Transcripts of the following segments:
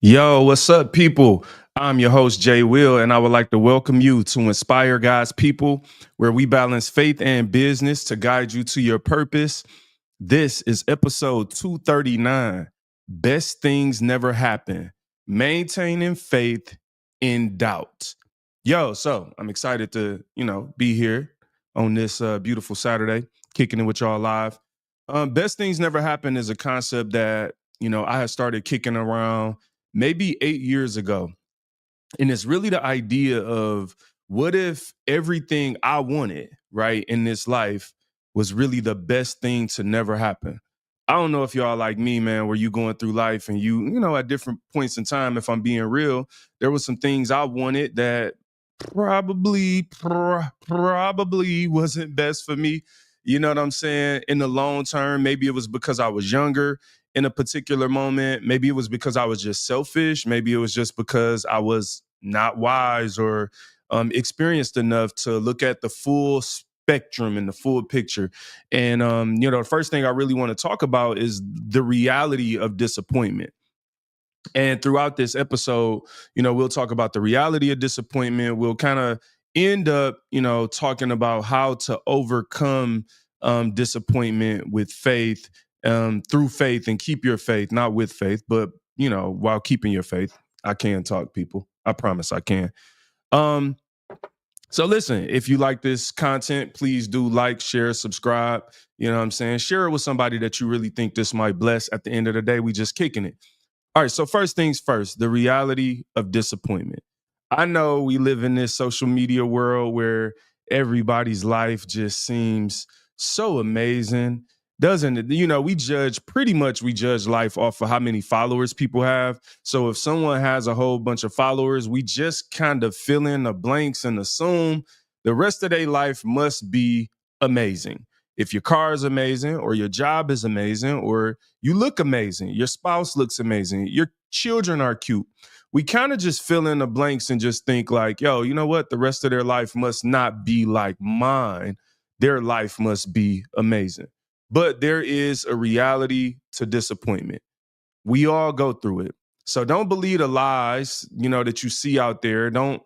Yo, what's up, people? I'm your host, JWil, and I would like to welcome you to Inspire God's People, where we balance faith and business to guide you to your purpose. This is episode 239. Best Things Never Happen. Maintaining Faith in Doubt. Yo, so I'm excited to, be here on this beautiful Saturday, kicking it with y'all live. Best Things Never Happen is a concept that, I had started kicking around maybe 8 years ago. And it's really the idea of what if everything I wanted, right, in this life was really the best thing to never happen? I don't know if y'all like me, man, where you going through life and at different points in time, if I'm being real, there was some things I wanted that probably wasn't best for me. You know what I'm saying? In the long term, maybe it was because I was younger in a particular moment. Maybe it was because I was just selfish. Maybe it was just because I was not wise or experienced enough to look at the full spectrum and the full picture. And, the first thing I really want to talk about is the reality of disappointment. And throughout this episode, we'll talk about the reality of disappointment. We'll kind of end up, talking about how to overcome disappointment with faith, through faith, and keep your faith, not with faith, but, while keeping your faith. I can talk, people. I promise I can. Um, so listen, if you like this content, please do like, share, subscribe. You know what I'm saying? Share it with somebody that you really think this might bless. At the end of the day, we just kicking it. All right, so first things first, the reality of disappointment. I know we live in this social media world where everybody's life just seems so amazing. Doesn't it? We judge life off of how many followers people have. So if someone has a whole bunch of followers, we just kind of fill in the blanks and assume the rest of their life must be amazing. If your car is amazing, or your job is amazing, or you look amazing, your spouse looks amazing, your children are cute, we kind of just fill in the blanks and just think like, yo, you know what? The rest of their life must not be like mine. Their life must be amazing. But there is a reality to disappointment. We all go through it. So don't believe the lies, that you see out there. Don't,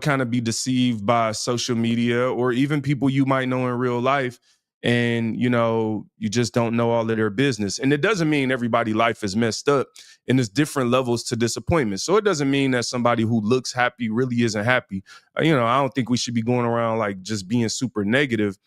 kind of be deceived by social media or even people you might know in real life. And, you just don't know all of their business. And it doesn't mean everybody's life is messed up, and there's different levels to disappointment. So it doesn't mean that somebody who looks happy really isn't happy. I don't think we should be going around like just being super negative,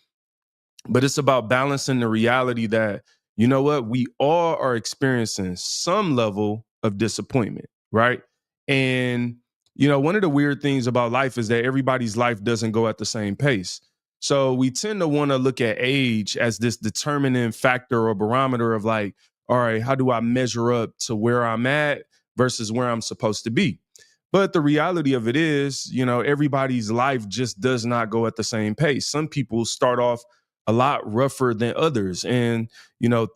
but it's about balancing the reality that, you know what, we all are experiencing some level of disappointment, right? And, one of the weird things about life is that everybody's life doesn't go at the same pace. So we tend to want to look at age as this determining factor or barometer of like, all right, how do I measure up to where I'm at versus where I'm supposed to be? But the reality of it is, everybody's life just does not go at the same pace. Some people start off a lot rougher than others. And,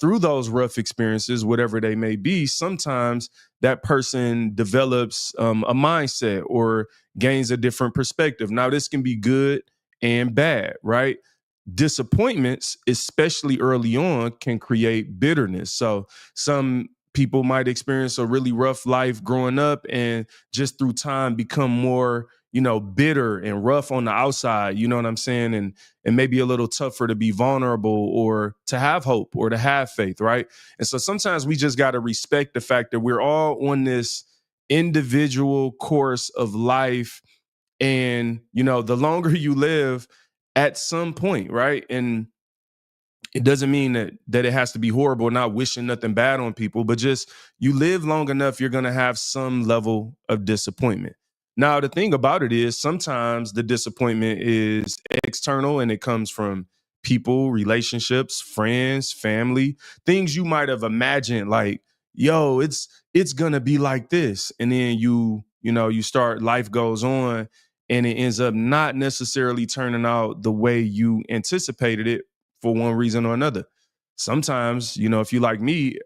through those rough experiences, whatever they may be, sometimes that person develops a mindset or gains a different perspective. Now, this can be good and bad, right? Disappointments, especially early on, can create bitterness. So some people might experience a really rough life growing up and just through time become more, bitter and rough on the outside, you know what I'm saying? And maybe a little tougher to be vulnerable or to have hope or to have faith, right? And so sometimes we just got to respect the fact that we're all on this individual course of life. And, the longer you live, at some point, right? And it doesn't mean that it has to be horrible, not wishing nothing bad on people, but just you live long enough, you're going to have some level of disappointment. Now, the thing about it is sometimes the disappointment is external and it comes from people, relationships, friends, family, things you might have imagined like, yo, it's going to be like this. And then you start, life goes on, and it ends up not necessarily turning out the way you anticipated it for one reason or another. Sometimes, if you like me,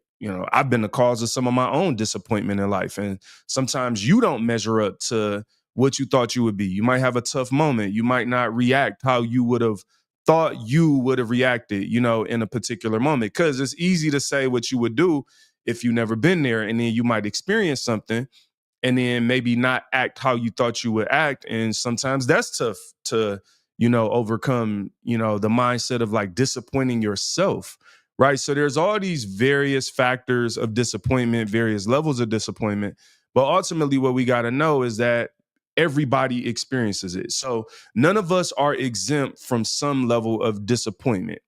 I've been the cause of some of my own disappointment in life. And sometimes you don't measure up to what you thought you would be. You might have a tough moment. You might not react how you would have thought you would have reacted, in a particular moment. Because it's easy to say what you would do if you've never been there. And then you might experience something and then maybe not act how you thought you would act. And sometimes that's tough to, overcome, the mindset of like disappointing yourself. Right. So there's all these various factors of disappointment, various levels of disappointment. But ultimately, what we got to know is that everybody experiences it. So none of us are exempt from some level of disappointment.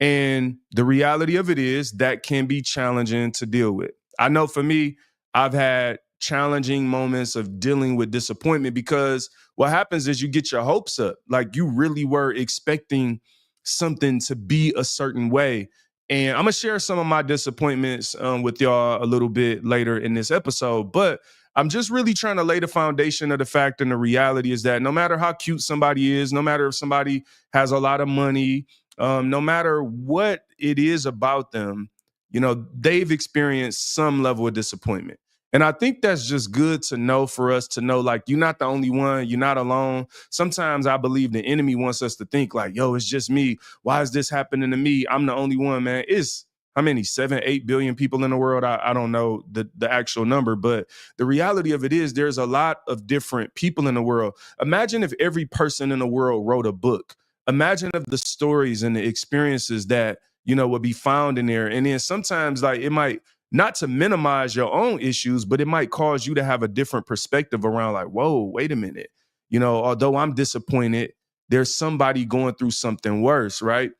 And the reality of it is that can be challenging to deal with. I know for me, I've had challenging moments of dealing with disappointment because what happens is you get your hopes up. Like you really were expecting something to be a certain way. And I'm going to share some of my disappointments with y'all a little bit later in this episode. But I'm just really trying to lay the foundation of the fact and the reality is that no matter how cute somebody is, no matter if somebody has a lot of money, no matter what it is about them, they've experienced some level of disappointment. And I think that's just good to know for us to know, like, you're not the only one. You're not alone. Sometimes I believe the enemy wants us to think like, yo, it's just me. Why is this happening to me? I'm the only one, man. It's how many, 7, 8 billion people in the world? I don't know the actual number, but the reality of it is there's a lot of different people in the world. Imagine if every person in the world wrote a book. Imagine if the stories and the experiences that, would be found in there. And then sometimes like it might, not to minimize your own issues, but it might cause you to have a different perspective around like, whoa, wait a minute. Although I'm disappointed, there's somebody going through something worse, right?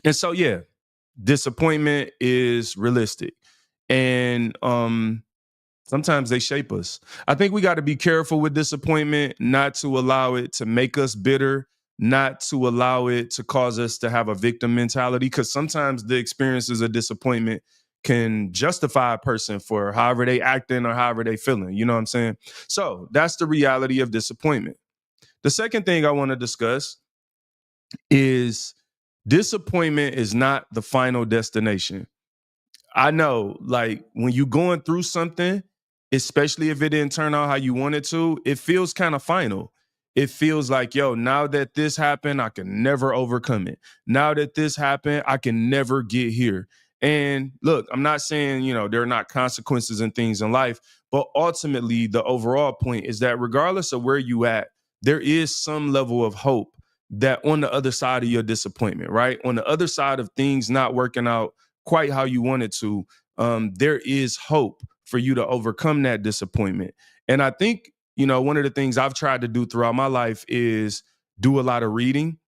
And so, yeah, disappointment is realistic. And sometimes they shape us. I think we got to be careful with disappointment, not to allow it to make us bitter, not to allow it to cause us to have a victim mentality, because sometimes the experiences of disappointment can justify a person for however they acting or however they feeling. You know what I'm saying? So that's the reality of disappointment. The second thing I want to discuss is disappointment is not the final destination. I know, like, when you're going through something, especially if it didn't turn out how you wanted to, it feels kind of final. It feels like, yo, now that this happened, I can never overcome it. Now that this happened, I can never get here. And look, I'm not saying, there are not consequences and things in life, but ultimately the overall point is that regardless of where you at, there is some level of hope that on the other side of your disappointment, right? On the other side of things not working out quite how you wanted to, there is hope for you to overcome that disappointment. And I think, one of the things I've tried to do throughout my life is do a lot of reading,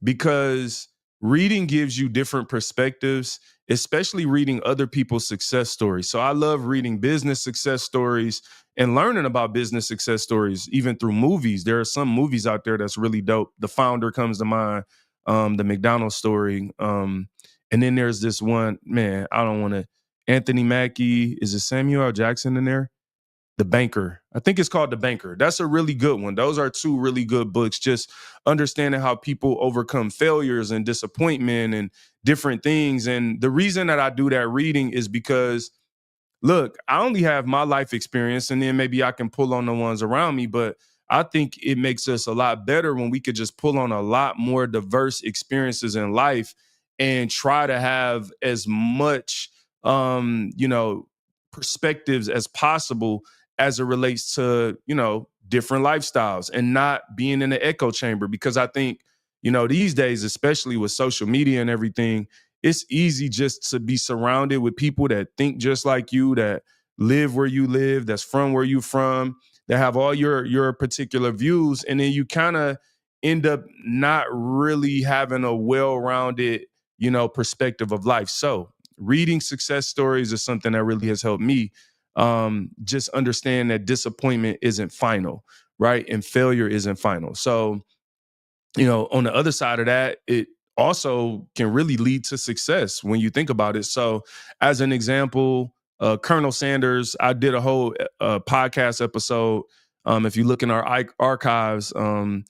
because reading gives you different perspectives, especially reading other people's success stories. So I love reading business success stories and learning about business success stories, even through movies. There are some movies out there that's really dope. The Founder comes to mind, the McDonald's story. And then there's this one, man, I don't want to, Anthony Mackie, is it Samuel L. Jackson in there? The Banker. I think it's called The Banker. That's a really good one. Those are two really good books, just understanding how people overcome failures and disappointment and different things. And the reason that I do that reading is because, look, I only have my life experience and then maybe I can pull on the ones around me, but I think it makes us a lot better when we could just pull on a lot more diverse experiences in life and try to have as much, perspectives as possible as it relates to, different lifestyles and not being in the echo chamber. Because I think, these days, especially with social media and everything, it's easy just to be surrounded with people that think just like you, that live where you live, that's from where you from, that have all your particular views. And then you kind of end up not really having a well-rounded, perspective of life. So reading success stories is something that really has helped me just understand that disappointment isn't final, right? And failure isn't final. So, on the other side of that, it also can really lead to success when you think about it. So, as an example, Colonel Sanders, I did a whole podcast episode. If you look in our archives on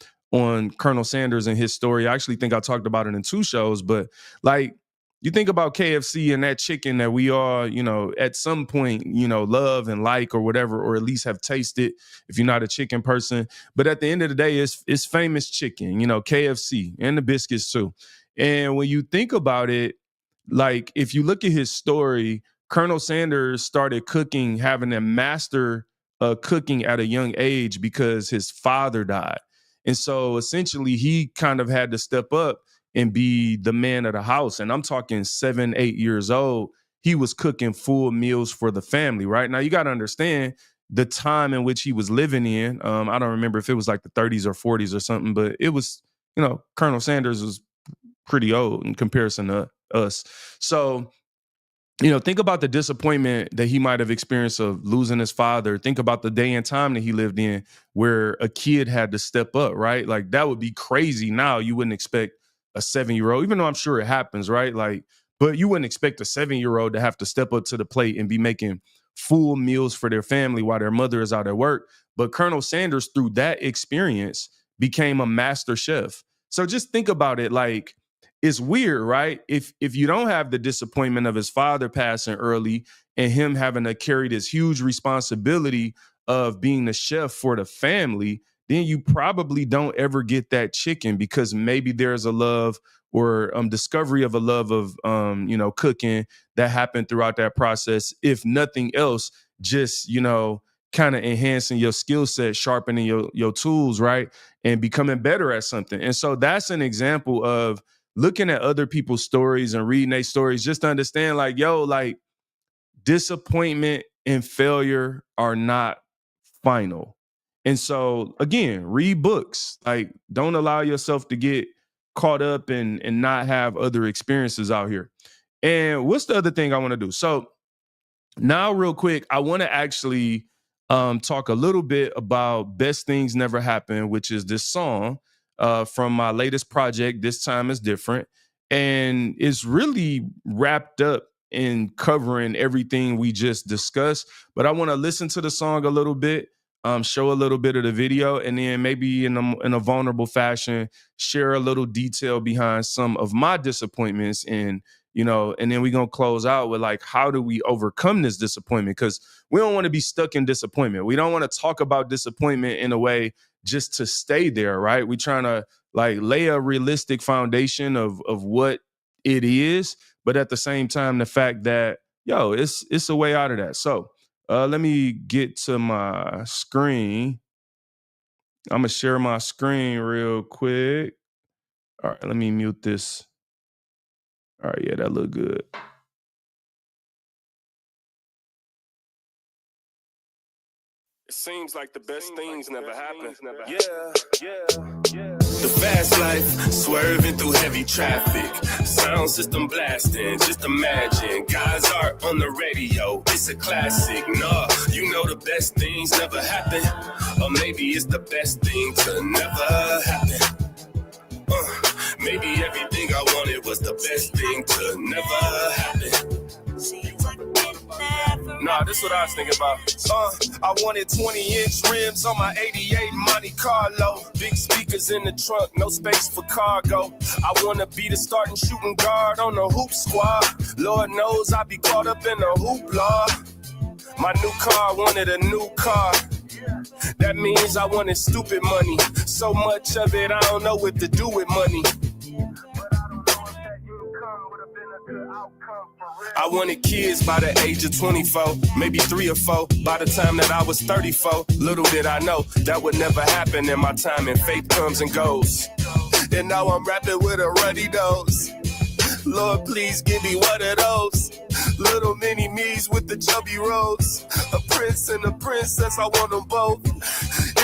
Colonel Sanders and his story, I actually think I talked about it in 2 shows. But like, you think about KFC and that chicken that we all, at some point, love and like or whatever, or at least have tasted if you're not a chicken person. But at the end of the day, it's famous chicken, KFC and the biscuits too. And when you think about it, like if you look at his story, Colonel Sanders started cooking, having a master cooking at a young age because his father died. And so essentially he kind of had to step up and be the man of the house. And I'm talking 7, 8 years old. He was cooking full meals for the family, right? Now you got to understand the time in which he was living in. I don't remember if it was like the 30s or 40s or something, but it was, Colonel Sanders was pretty old in comparison to us. So, think about the disappointment that he might have experienced of losing his father. Think about the day and time that he lived in where a kid had to step up, right? Like that would be crazy now. You wouldn't expect a 7-year-old, even though I'm sure it happens, right? Like, but you wouldn't expect a 7-year-old to have to step up to the plate and be making full meals for their family while their mother is out at work. But Colonel Sanders, through that experience, became a master chef. So just think about it, like, it's weird, right? If you don't have the disappointment of his father passing early and him having to carry this huge responsibility of being the chef for the family, then you probably don't ever get that chicken because maybe there's a love or discovery of a love of cooking that happened throughout that process. If nothing else, just kind of enhancing your skill set, sharpening your tools, right, and becoming better at something. And so that's an example of looking at other people's stories and reading their stories, just to understand, like, disappointment and failure are not final. And so, again, read books. Like, don't allow yourself to get caught up and not have other experiences out here. And what's the other thing I want to do? So now, real quick, I want to actually talk a little bit about Best Things Never Happen, which is this song from my latest project, This Time Is Different. And it's really wrapped up in covering everything we just discussed. But I want to listen to the song a little bit, show a little bit of the video, and then maybe in a vulnerable fashion, share a little detail behind some of my disappointments and and then we're going to close out with, like, how do we overcome this disappointment? Because we don't want to be stuck in disappointment. We don't want to talk about disappointment in a way just to stay there, right? We're trying to, like, lay a realistic foundation of what it is, but at the same time, the fact that, it's a way out of that. So let me get to my screen. I'm going to share my screen real quick. All right, let me mute this. All right, yeah, that look good. It seems like the best things never happen. Yeah. The fast life, swerving through heavy traffic. Sound system blasting, just imagine. Guys are on the radio, it's a classic. Nah, the best things never happen. Or maybe it's the best thing to never happen. Maybe everything I wanted was the best thing to never happen. Nah, this is what I was thinking about. I wanted 20-inch rims on my 88 Monte Carlo. Big speakers in the trunk, no space for cargo. I wanna be the starting shooting guard on the hoop squad. Lord knows I be caught up in the hoopla. My new car wanted a new car. That means I wanted stupid money. So much of it, I don't know what to do with money. I wanted kids by the age of 24, maybe 3 or 4. By the time that I was 34, little did I know that would never happen in my time, and faith comes and goes. And now I'm rapping with a ruddy nose. Lord, please give me one of those little mini me's with the chubby rolls. A prince and a princess, I want them both.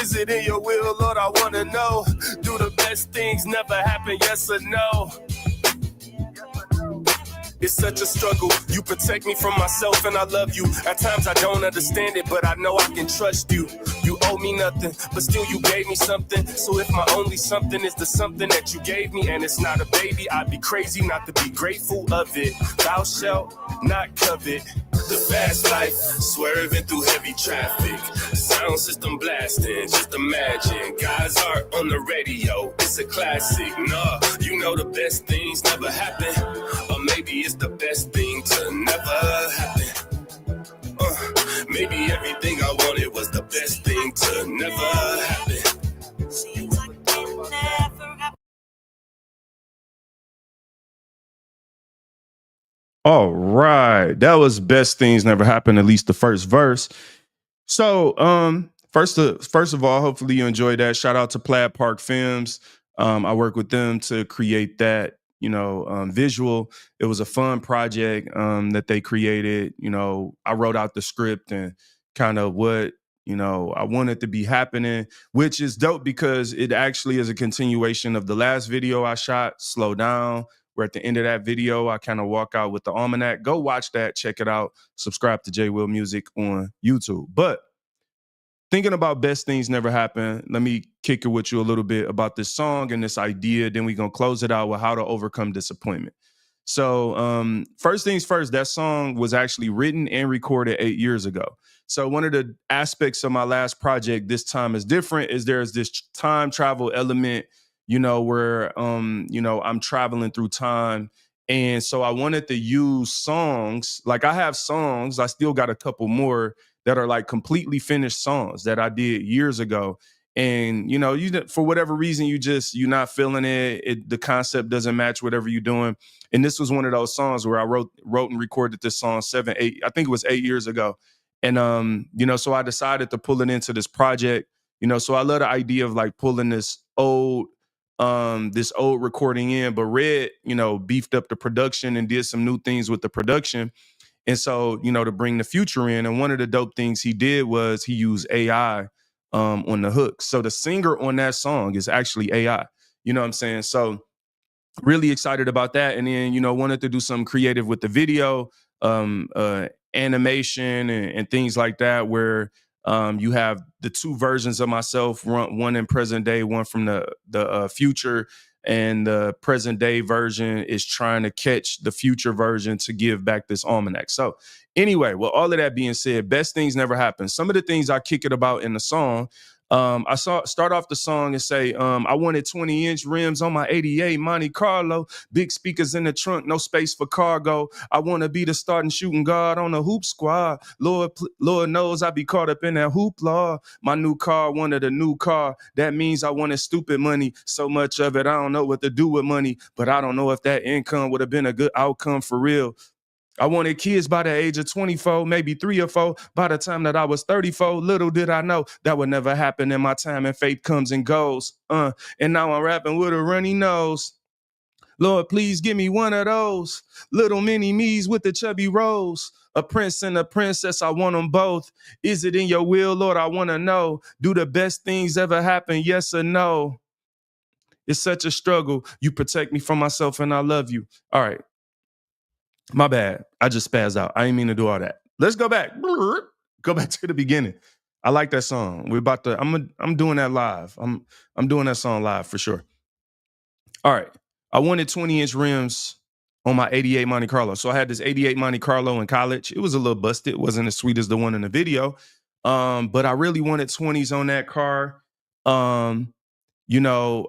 Is it in your will, Lord? I want to know. Do the best things never happen, yes or no? It's such a struggle. You protect me from myself and I love you. At times I don't understand it, but I know I can trust you. You owe me nothing, but still you gave me something. So if my only something is the something that you gave me, and it's not a baby, I'd be crazy not to be grateful of it. Thou shalt not covet the fast life, swerving through heavy traffic. Sound system blasting, just imagine. Guys are on the radio, it's a classic. Nah, the best things never happen. Or maybe it's the best thing to never happen. Maybe everything I wanted was the best thing to never happen. All right. That was best things never happened, at least the first verse. So, first of all, hopefully you enjoyed that. Shout out to Plaid Park Films. I work with them to create that, visual. It was a fun project that they created. I wrote out the script and kind of what I wanted to be happening, which is dope because it actually is a continuation of the last video I shot, Slow Down. Where at the end of that video, I kind of walk out with the almanac. Go watch that, check it out. Subscribe to JWil Music on YouTube. But thinking about best things never happen, let me kick it with you a little bit about this song and this idea. Then we're going to close it out with how to overcome disappointment. So, first things first, that song was actually written and recorded 8 years ago. So, one of the aspects of my last project this time is different, is there's this time travel element, where, I'm traveling through time. And so I wanted to use songs, like I have songs, I still got a couple more that are like completely finished songs that I did years ago. And for whatever reason, you're not feeling it. The concept doesn't match whatever you're doing. And this was one of those songs where I wrote and recorded this song 7, 8, I think it was 8 years ago. And so I decided to pull it into this project. So I love the idea of like pulling this old recording in, but Red, beefed up the production and did some new things with the production. And so, to bring the future in, and one of the dope things he did was he used AI on the hook. So the singer on that song is actually AI. You know what I'm saying? So really excited about that. And then, wanted to do something creative with the video, animation and things like that, where you have the two versions of myself, one in present day, one from the future. And the present day version is trying to catch the future version to give back this almanac. So anyway, well, all of that being said, best things never happen. Some of the things I kick it about in the song, I start off the song and say, I wanted 20-inch rims on my 88 Monte Carlo, big speakers in the trunk, no space for cargo. I want to be the starting shooting guard on the hoop squad. Lord knows I be caught up in that hoopla. My new car wanted a new car. That means I wanted stupid money. So much of it, I don't know what to do with money, but I don't know if that income would have been a good outcome for real. I wanted kids by the age of 24, maybe 3 or 4. By the time that I was 34, little did I know that would never happen in my time, and faith comes and goes. And now I'm rapping with a runny nose. Lord, please give me one of those little mini me's with the chubby rolls. A prince and a princess, I want them both. Is it in your will, Lord? I want to know. Do the best things ever happen? Yes or no? It's such a struggle. You protect me from myself and I love you. All right. My bad. I just spazzed out. I didn't mean to do all that. Let's go back. Go back to the beginning. I like that song. I'm doing that live. I'm doing that song live for sure. All right. I wanted 20-inch rims on my 88 Monte Carlo. So I had this 88 Monte Carlo in college. It was a little busted. It wasn't as sweet as the one in the video. But I really wanted 20s on that car. I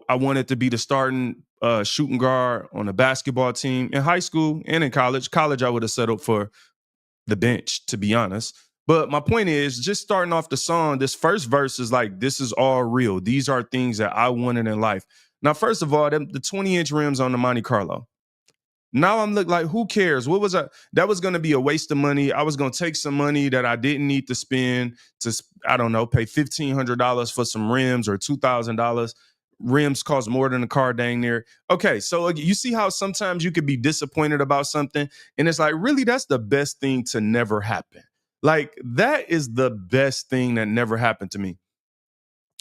wanted to be the starting shooting guard on a basketball team in high school and in college. College, I would have settled for the bench, to be honest. But my point is, just starting off the song, this first verse is like, this is all real. These are things that I wanted in life. Now, first of all, the 20-inch rims on the Monte Carlo. Now I'm looking like, who cares? What was that was going to be a waste of money. I was going to take some money that I didn't need to spend to, I don't know, pay $1,500 for some rims or $2,000. Rims cost more than a car dang near. Okay, so you see how sometimes you could be disappointed about something, and it's like, really, that's the best thing to never happen. Like, that is the best thing that never happened to me.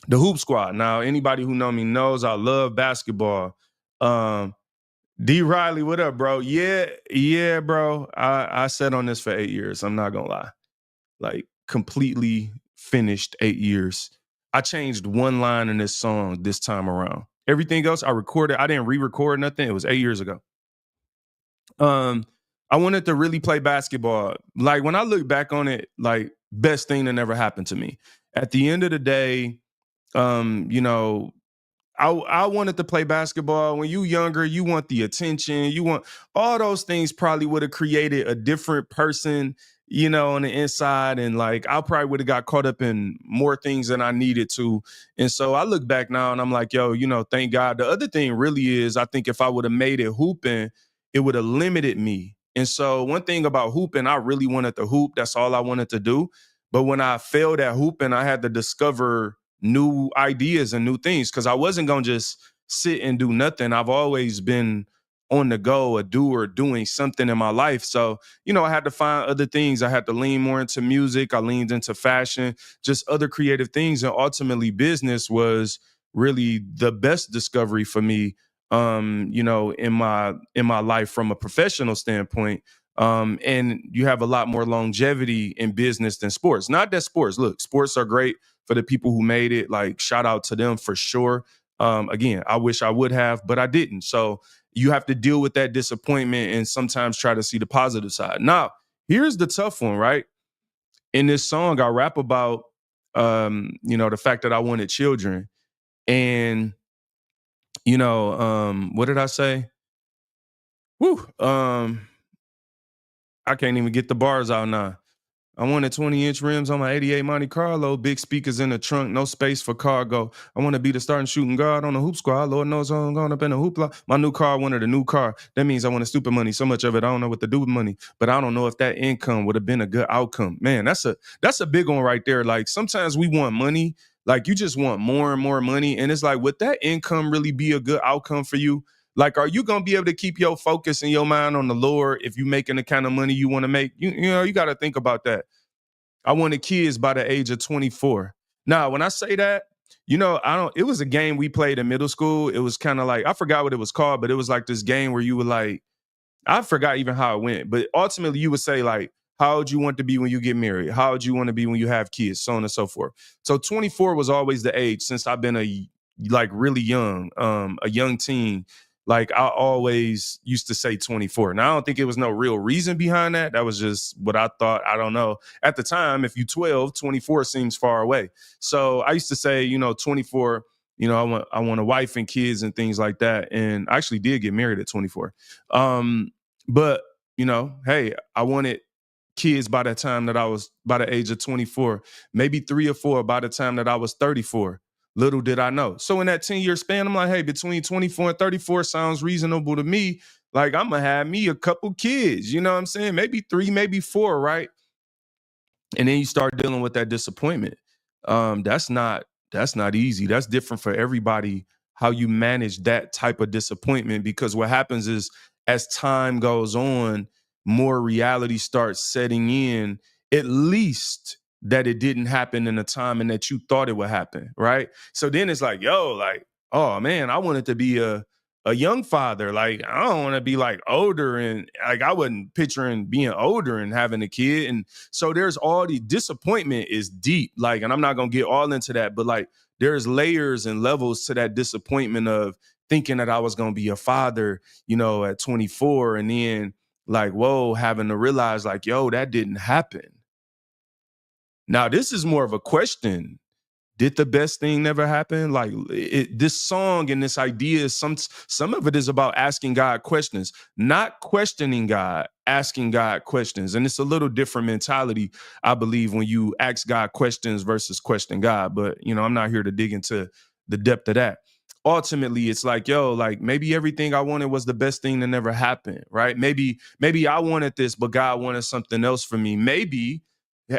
The Hoop Squad. Now, anybody who know me knows I love basketball. D Riley, what up, bro? Yeah, bro. I sat on this for 8 years. I'm not gonna lie. Like, completely finished 8 years. I changed one line in this song this time around. Everything else I recorded. I didn't re-record nothing. It was 8 years ago. I wanted to really play basketball. Like, when I look back on it, like, best thing that never happened to me. At the end of the day, you know, I wanted to play basketball. When you younger, you want the attention. You want all those things. Probably would have created a different person, on the inside. And like, I probably would have got caught up in more things than I needed to. And so I look back now and I'm like, yo, thank God. The other thing really is, I think if I would have made it hooping, it would have limited me. And so one thing about hooping, I really wanted to hoop. That's all I wanted to do. But when I failed at hooping, I had to discover new ideas and new things because I wasn't going to just sit and do nothing. I've always been on the go, a doer, doing something in my life. So, I had to find other things. I had to lean more into music. I leaned into fashion, just other creative things. And ultimately, business was really the best discovery for me, in my life from a professional standpoint. And you have a lot more longevity in business than sports. Not that sports are great for the people who made it. Like, shout out to them for sure. Again, I wish I would have, but I didn't. So you have to deal with that disappointment and sometimes try to see the positive side. Now, here's the tough one, right? In this song, I rap about, the fact that I wanted children. And, what did I say? Woo. I can't even get the bars out now. I wanted 20-inch rims on my 88 Monte Carlo, big speakers in the trunk, no space for cargo. I want to be the starting shooting guard on the hoop squad. Lord knows I'm going up in the hoopla. My new car, I wanted a new car. That means I wanted stupid money. So much of it, I don't know what to do with money. But I don't know if that income would have been a good outcome. Man, that's a big one right there. Like, sometimes we want money. Like, you just want more and more money. And it's like, would that income really be a good outcome for you? Like, are you going to be able to keep your focus and your mind on the Lord if you're making the kind of money you want to make? You got to think about that. I wanted kids by the age of 24. Now, when I say that, it was a game we played in middle school. It was kind of like, I forgot what it was called, but it was like this game where you were like, I forgot even how it went, but ultimately you would say, like, how would you want to be when you get married? How would you want to be when you have kids? So on and so forth. So 24 was always the age since I've been really young, a young teen. Like, I always used to say 24. Now, I don't think it was no real reason behind that. That was just what I thought. I don't know. At the time, if you 12, 24 seems far away. So I used to say, 24, I want a wife and kids and things like that. And I actually did get married at 24. But, hey, I wanted kids by the time that I was by the age of 24, maybe 3 or 4 by the time that I was 34. Little did I know. So in that 10-year span, I'm like, hey, between 24 and 34 sounds reasonable to me. Like, I'm going to have me a couple kids, you know what I'm saying? Maybe 3, maybe 4, right? And then you start dealing with that disappointment. That's not easy. That's different for everybody, how you manage that type of disappointment, because what happens is, as time goes on, more reality starts setting in, at least that it didn't happen in the time and that you thought it would happen, right? So then it's like, oh man, I wanted to be a young father. Like, I don't want to be like older, and like, I wasn't picturing being older and having a kid. And so there's all the disappointment is deep. Like, and I'm not going to get all into that, but like, there's layers and levels to that disappointment of thinking that I was going to be a father, at 24. And then, like, whoa, having to realize, like, that didn't happen. Now, this is more of a question. Did the best thing never happen? Like, this song and this idea, some of it is about asking God questions, not questioning God, asking God questions. And it's a little different mentality, I believe, when you ask God questions versus question God. But, I'm not here to dig into the depth of that. Ultimately, it's like, like, maybe everything I wanted was the best thing that never happened, right? Maybe I wanted this, but God wanted something else for me. Maybe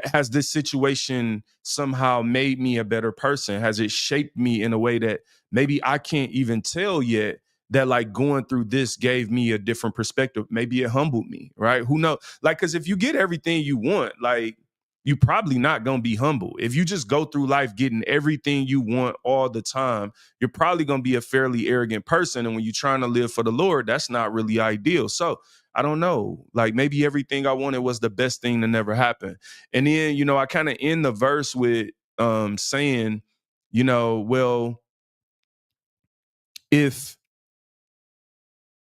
has this situation somehow made me a better person? Has it shaped me in a way that maybe I can't even tell yet, that like going through this gave me a different perspective? Maybe it humbled me, right? Who knows? Like, because if you get everything you want, like, you probably not going to be humble. If you just go through life getting everything you want all the time, you're probably going to be a fairly arrogant person. And when you're trying to live for the Lord, that's not really ideal. So I don't know, like, maybe everything I wanted was the best thing that never happened. And then, I kind of end the verse with saying, well,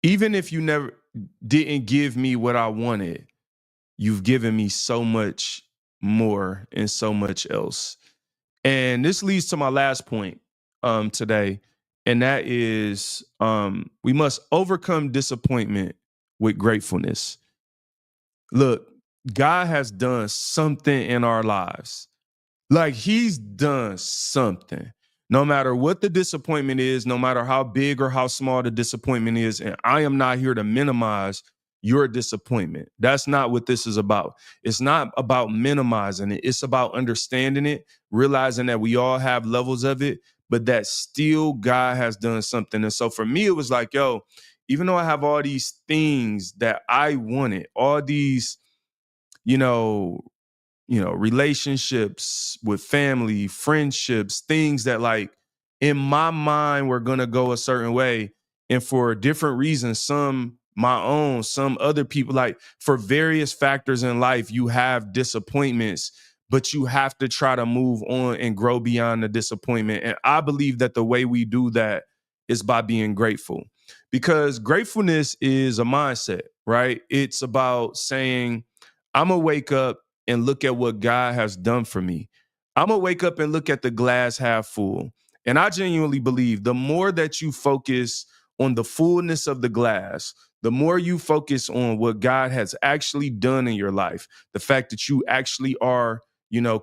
even if you never didn't give me what I wanted, you've given me so much more and so much else. And this leads to my last point today. And that is, we must overcome disappointment with gratefulness. Look, God has done something in our lives. Like, he's done something. No matter what the disappointment is, no matter how big or how small the disappointment is, and I am not here to minimize, your disappointment. That's not what this is about. It's not about minimizing it. It's about understanding it, realizing that we all have levels of it, but that still God has done something. And so for me, it was like, yo, even though I have all these things that I wanted, all these, you know, relationships with family, friendships, things that like in my mind were gonna go a certain way. And for different reasons, some my own, some other people, like for various factors in life, you have disappointments, but you have to try to move on and grow beyond the disappointment. And I believe that the way we do that is by being grateful. Because gratefulness is a mindset, right? It's about saying, I'm gonna wake up and look at what God has done for me. I'm gonna wake up and look at the glass half full. And I genuinely believe the more that you focus on the fullness of the glass, the more you focus on what God has actually done in your life, the fact that you actually are,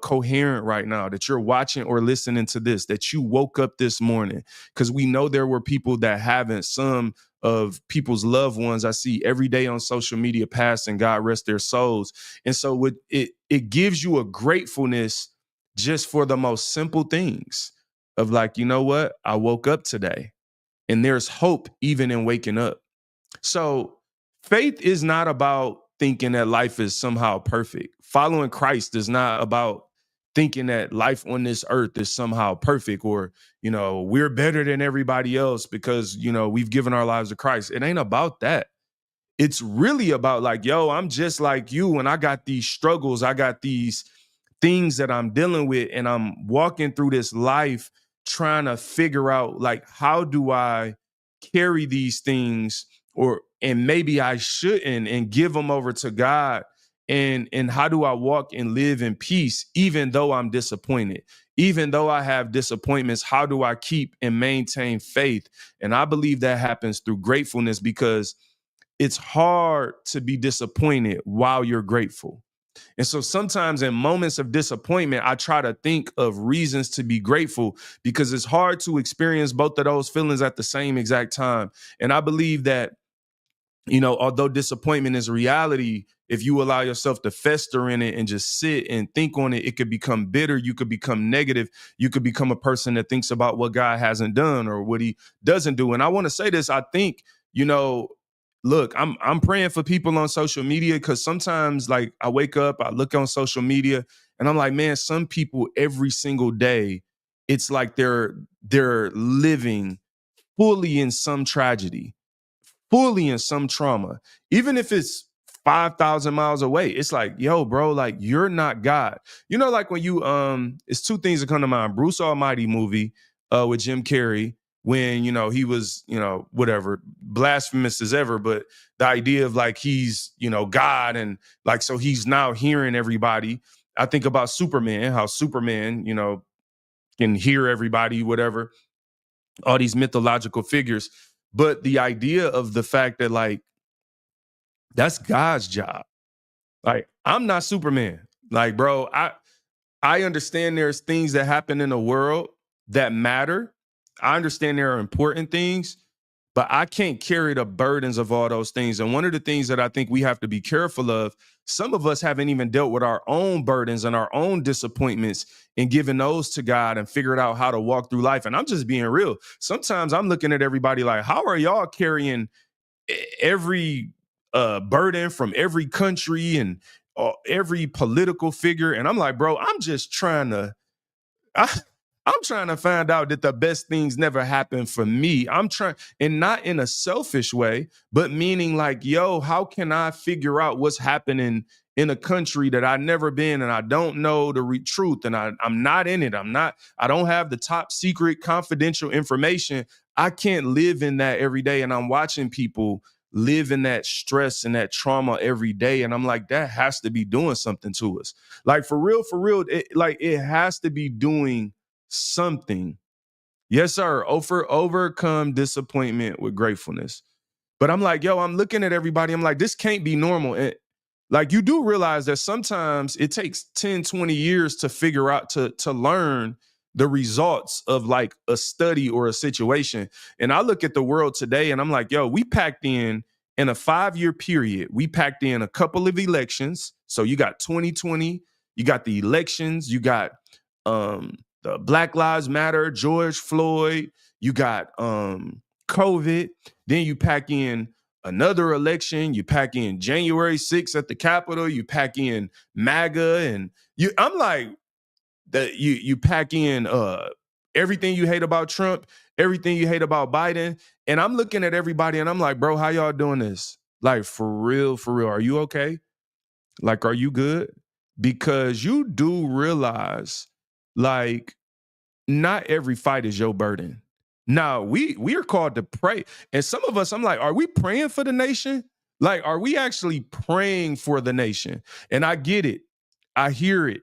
coherent right now, that you're watching or listening to this, that you woke up this morning. Because we know there were people that haven't, some of people's loved ones I see every day on social media passing, God rest their souls. And so it gives you a gratefulness just for the most simple things of like, you know what? I woke up today and there's hope even in waking up. So faith is not about thinking that life is somehow perfect. Following Christ is not about thinking that life on this earth is somehow perfect, or, we're better than everybody else because, we've given our lives to Christ. It ain't about that. It's really about like, yo, I'm just like you and I got these struggles. I got these things that I'm dealing with, and I'm walking through this life trying to figure out like, how do I carry these things, and maybe I shouldn't, and give them over to God. And how do I walk and live in peace, even though I'm disappointed, even though I have disappointments? How do I keep and maintain faith? And I believe that happens through gratefulness, because it's hard to be disappointed while you're grateful. And so sometimes in moments of disappointment, I try to think of reasons to be grateful, because it's hard to experience both of those feelings at the same exact time. And I believe that, although disappointment is reality, if you allow yourself to fester in it and just sit and think on it, it could become bitter. You could become negative. You could become a person that thinks about what God hasn't done or what he doesn't do. And I want to say this, I think, look, I'm praying for people on social media, because sometimes like I wake up, I look on social media and I'm like, man, some people every single day, it's like they're living fully in some tragedy, fully in some trauma, even if it's 5,000 miles away. It's like, yo, bro, like you're not God. Like when you, it's two things that come to mind. Bruce Almighty movie with Jim Carrey, when, he was, whatever, blasphemous as ever, but the idea of like, he's, God. And like, so he's now hearing everybody. I think about Superman, how Superman, can hear everybody, whatever, all these mythological figures. But the idea of the fact that like, that's God's job. Like, I'm not Superman. Like, bro, I understand there's things that happen in the world that matter. I understand there are important things, but I can't carry the burdens of all those things. And one of the things that I think we have to be careful of, some of us haven't even dealt with our own burdens and our own disappointments and given those to God and figured out how to walk through life. And I'm just being real. Sometimes I'm looking at everybody like, how are y'all carrying every burden from every country and every political figure? And I'm like, bro, I, I'm trying to find out that the best things never happen for me. I'm trying, and not in a selfish way, but meaning like, yo, how can I figure out what's happening in a country that I've never been and I don't know the truth, and I'm not in it. I don't have the top secret confidential information. I can't live in that every day. And I'm watching people live in that stress and that trauma every day. And I'm like, that has to be doing something to us. Like for real, it has to be doing something. Yes, sir. Overcome disappointment with gratefulness. But I'm like, yo, I'm looking at everybody. I'm like, this can't be normal. And like, you do realize that sometimes it takes 10, 20 years to figure out, to learn the results of like a study or a situation. And I look at the world today and I'm like, yo, we packed in in a 5-year period, we packed in a couple of elections. So you got 2020, you got the elections, you got the Black Lives Matter, George Floyd, you got COVID, then you pack in another election, you pack in January 6th at the Capitol, you pack in MAGA, and I'm like, that you pack in everything you hate about Trump, everything you hate about Biden. And I'm looking at everybody and I'm like, bro, how y'all doing this? Like, for real, are you okay? Like, are you good? Because you do realize, like, not every fight is your burden. Now, we are called to pray. And some of us, I'm like, are we praying for the nation? Like, are we actually praying for the nation? And I get it. I hear it.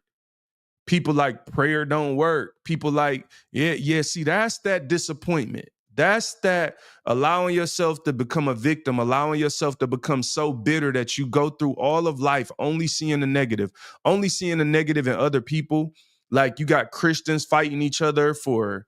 People like prayer don't work. People like, yeah. See, that's that disappointment. That's that allowing yourself to become a victim, allowing yourself to become so bitter that you go through all of life only seeing the negative in other people. Like, you got Christians fighting each other for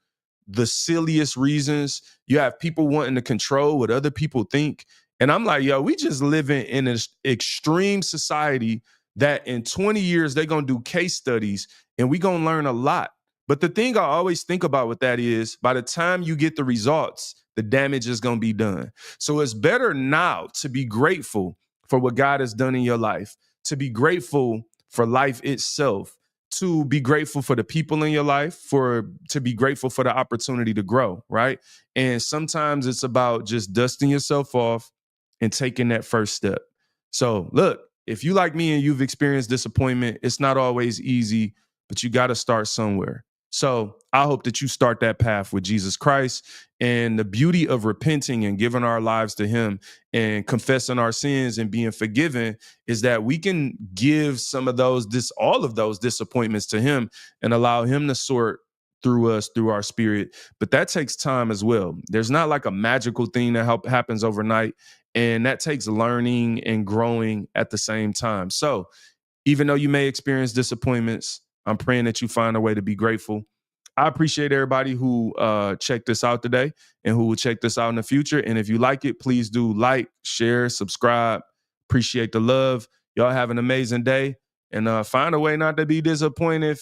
the silliest reasons. You have people wanting to control what other people think. And I'm like, yo, we just living in an extreme society that in 20 years, they're going to do case studies and we're going to learn a lot. But the thing I always think about with that is, by the time you get the results, the damage is going to be done. So it's better now to be grateful for what God has done in your life, to be grateful for life itself, to be grateful for the people in your life, to be grateful for the opportunity to grow, right? And sometimes it's about just dusting yourself off and taking that first step. So look, if you like me and you've experienced disappointment, it's not always easy, but you got to start somewhere. So I hope that you start that path with Jesus Christ. And the beauty of repenting and giving our lives to him and confessing our sins and being forgiven is that we can give all of those disappointments to him and allow him to sort through us, through our spirit. But that takes time as well. There's not like a magical thing that happens overnight. And that takes learning and growing at the same time. So even though you may experience disappointments, I'm praying that you find a way to be grateful. I appreciate everybody who checked this out today and who will check this out in the future. And if you like it, please do like, share, subscribe. Appreciate the love. Y'all have an amazing day and find a way not to be disappointed.